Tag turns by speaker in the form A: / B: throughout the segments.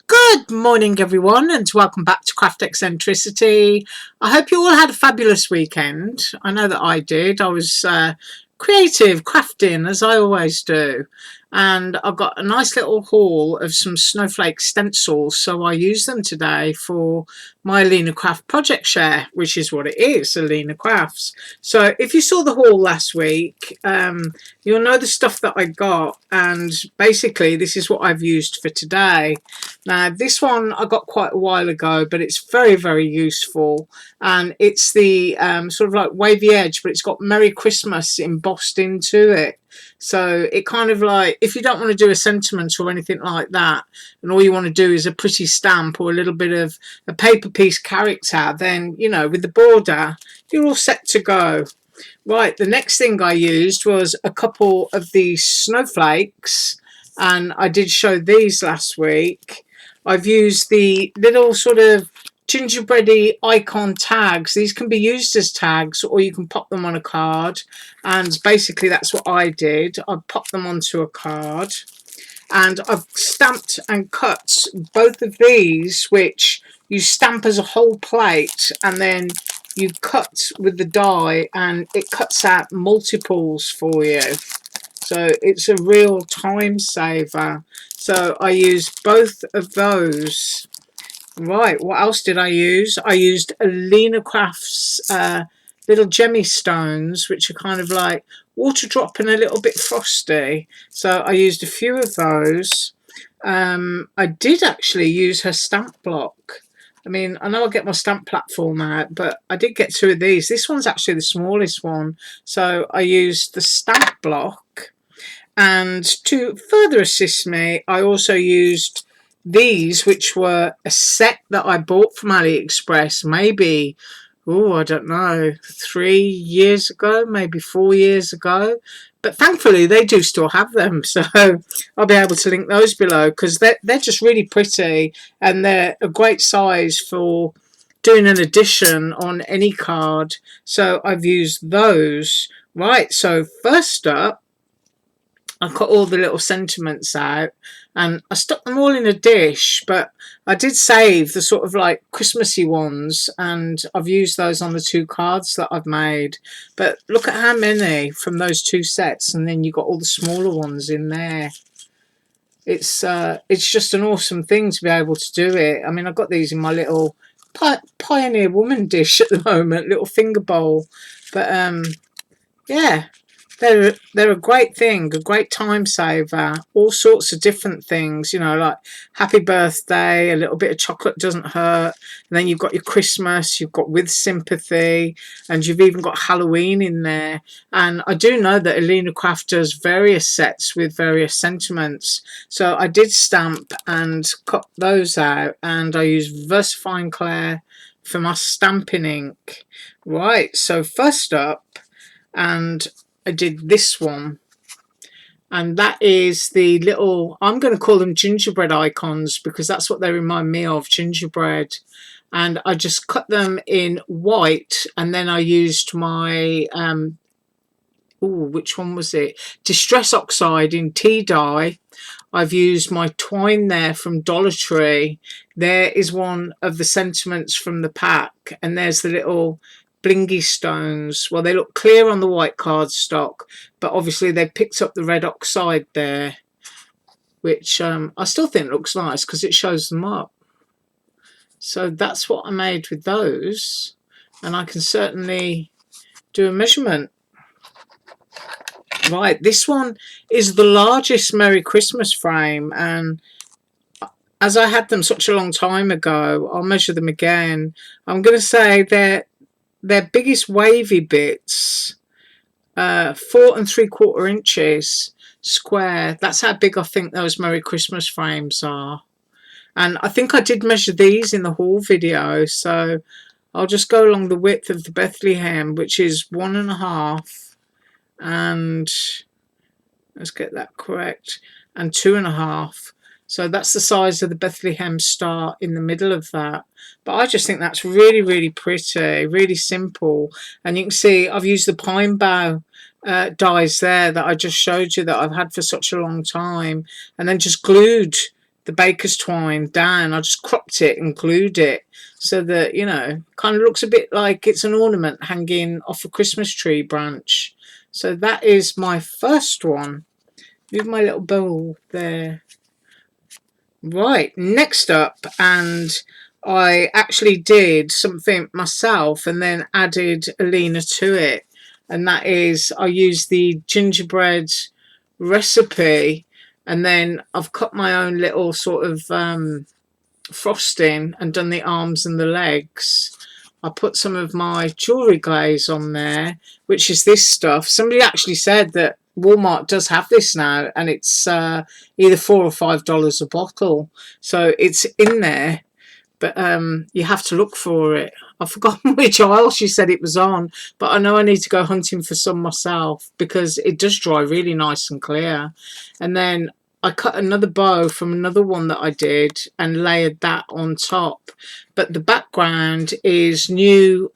A: Good morning everyone and welcome back to Craft Eccentricity. I hope you all had a fabulous weekend. I know that I did. I was creative, crafting as I always do. And I've got a nice little haul of some Snowflake Stencils, so I use them today for my AlinaCraft project share, which is what it is, AlinaCrafts. So if you saw the haul last week, you'll know the stuff that I got, and basically this is what I've used for today. Now this one I got quite a while ago, but it's very, very useful, and it's the sort of like wavy edge, but it's got Merry Christmas embossed into it. So it kind of like, if you don't want to do a sentiment or anything like that, and all you want to do is a pretty stamp or a little bit of a paper piece character, then, you know, with the border, you're all set to go. Right, the next thing I used was a couple of these snowflakes, and I did show these last week. I've used the little sort of gingerbread icon tags. These can be used as tags, or you can pop them on a card, and basically that's what I did. I popped them onto a card, and I've stamped and cut both of these, which you stamp as a whole plate, and then you cut with the die and it cuts out multiples for you. So it's a real time saver. So I used both of those. Right, what else did I use? I used AlinaCraft's little gemmy stones, which are kind of like water drop and a little bit frosty. So I used a few of those. I did actually use her stamp block. I mean, I know I get my stamp platform out, but I did get two of these. This one's actually the smallest one. So I used the stamp block. And to further assist me, I also used these, which were a set that I bought from AliExpress maybe, oh, I don't know, 3 years ago, maybe 4 years ago. But thankfully they do still have them, so I'll be able to link those below, because they're just really pretty, and they're a great size for doing an addition on any card. So I've used those. Right, so first up, I cut all the little sentiments out and I stuck them all in a dish, but I did save the sort of like Christmassy ones, and I've used those on the two cards that I've made. But look at how many from those two sets, and then you've got all the smaller ones in there. It's just an awesome thing to be able to do it. I mean, I've got these in my little Pioneer Woman dish at the moment, little finger bowl. But yeah, they're a great thing, a great time saver. All sorts of different things, you know, like happy birthday, a little bit of chocolate doesn't hurt. And then you've got your Christmas, you've got with sympathy, and you've even got Halloween in there. And I do know that AlinaCraft does various sets with various sentiments. So I did stamp and cut those out, and I used VersaFine Clair for my stamping ink. Right, so first up, and I did this one, and that is the little, I'm going to call them gingerbread icons because that's what they remind me of, gingerbread. And I just cut them in white, and then I used my which one was it, Distress Oxide in tea dye. I've used my twine there from Dollar Tree. There is one of the sentiments from the pack, and there's the little blingy stones. Well, they look clear on the white cardstock, but obviously they picked up the red oxide there, which I still think looks nice because it shows them up. So that's what I made with those, and I can certainly do a measurement. Right, this one is the largest Merry Christmas frame, and as I had them such a long time ago, I'll measure them again. I'm going to say their biggest wavy bits, 4 3/4 inches square. That's how big I think those Merry Christmas frames are. And I think I did measure these in the haul video, so I'll just go along the width of the Bethlehem, which is 1.5, and let's get that correct, and 2.5. So that's the size of the Bethlehem star in the middle of that. But I just think that's really, really pretty, really simple. And you can see I've used the pine bough dies there that I just showed you that I've had for such a long time, and then just glued the baker's twine down. I just cropped it and glued it so that, you know, kind of looks a bit like it's an ornament hanging off a Christmas tree branch. So that is my first one. Move my little bowl there. Right, next up, and I actually did something myself and then added Alina to it, and that is I used the gingerbread recipe, and then I've cut my own little sort of frosting and done the arms and the legs. I put some of my jewellery glaze on there, which is this stuff. Somebody actually said that Walmart does have this now, and it's either $4 or $5 a bottle. So it's in there, but you have to look for it. I've forgotten which aisle she said it was on, but I know I need to go hunting for some myself because it does dry really nice and clear. And then I cut another bow from another one that I did and layered that on top. But the background is new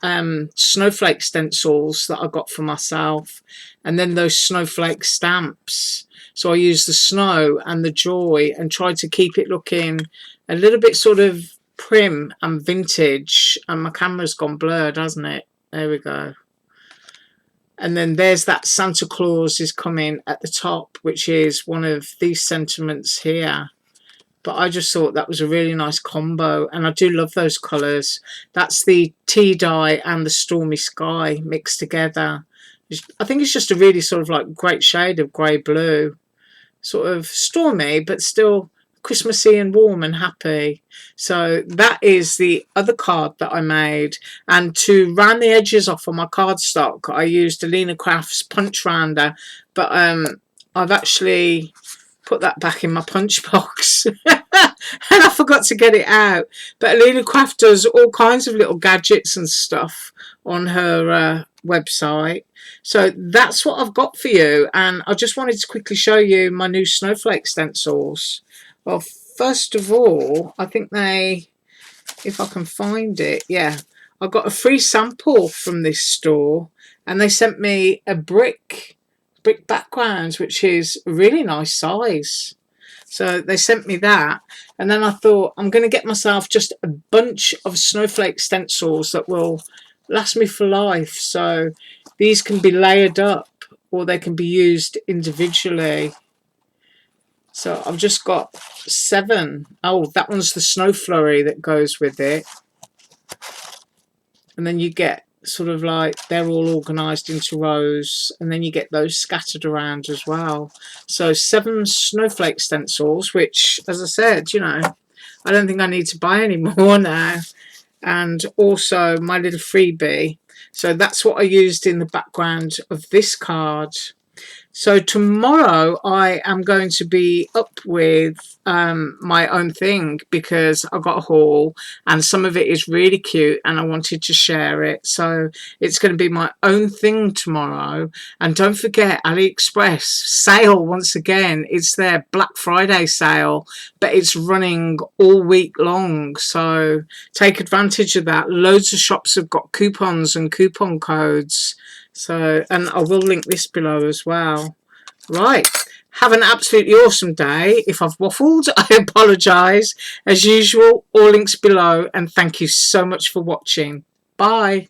A: Snowflake Stencils that I got for myself. And then those Snowflake stamps. So I used the snow and the joy and tried to keep it looking a little bit sort of prim and vintage. And my camera's gone blurred, hasn't it? There we go. And then there's that Santa Claus is coming at the top, which is one of these sentiments here. But I just thought that was a really nice combo. And I do love those colours. That's the tea dye and the stormy sky mixed together. I think it's just a really sort of like great shade of grey blue. Sort of stormy, but still Christmassy and warm and happy. So that is the other card that I made. And to round the edges off on my cardstock, I used AlinaCraft's punch rounder, but I've actually put that back in my punch box and I forgot to get it out. But AlinaCraft does all kinds of little gadgets and stuff on her website. So that's what I've got for you, and I just wanted to quickly show you my new Snowflake stencils. Well, first of all, I think they, if I can find it, yeah, I got a free sample from this store, and they sent me a brick background, which is a really nice size. So they sent me that, and then I thought I'm going to get myself just a bunch of Snowflake stencils that will last me for life. So these can be layered up or they can be used individually. So I've just got 7. Oh, that one's the snow flurry that goes with it. And then you get sort of like they're all organised into rows, and then you get those scattered around as well. So 7 Snowflake stencils, which, as I said, you know, I don't think I need to buy any more now. And also my little freebie. So that's what I used in the background of this card. So tomorrow I am going to be up with my own thing because I got a haul and some of it is really cute and I wanted to share it. So it's going to be my own thing tomorrow. And don't forget, AliExpress sale once again. It's their Black Friday sale, but it's running all week long. So take advantage of that. Loads of shops have got coupons and coupon codes. So, and I will link this below as well. Right. Have an absolutely awesome day. If I've waffled, I apologise. As usual, all links below. And thank you so much for watching. Bye.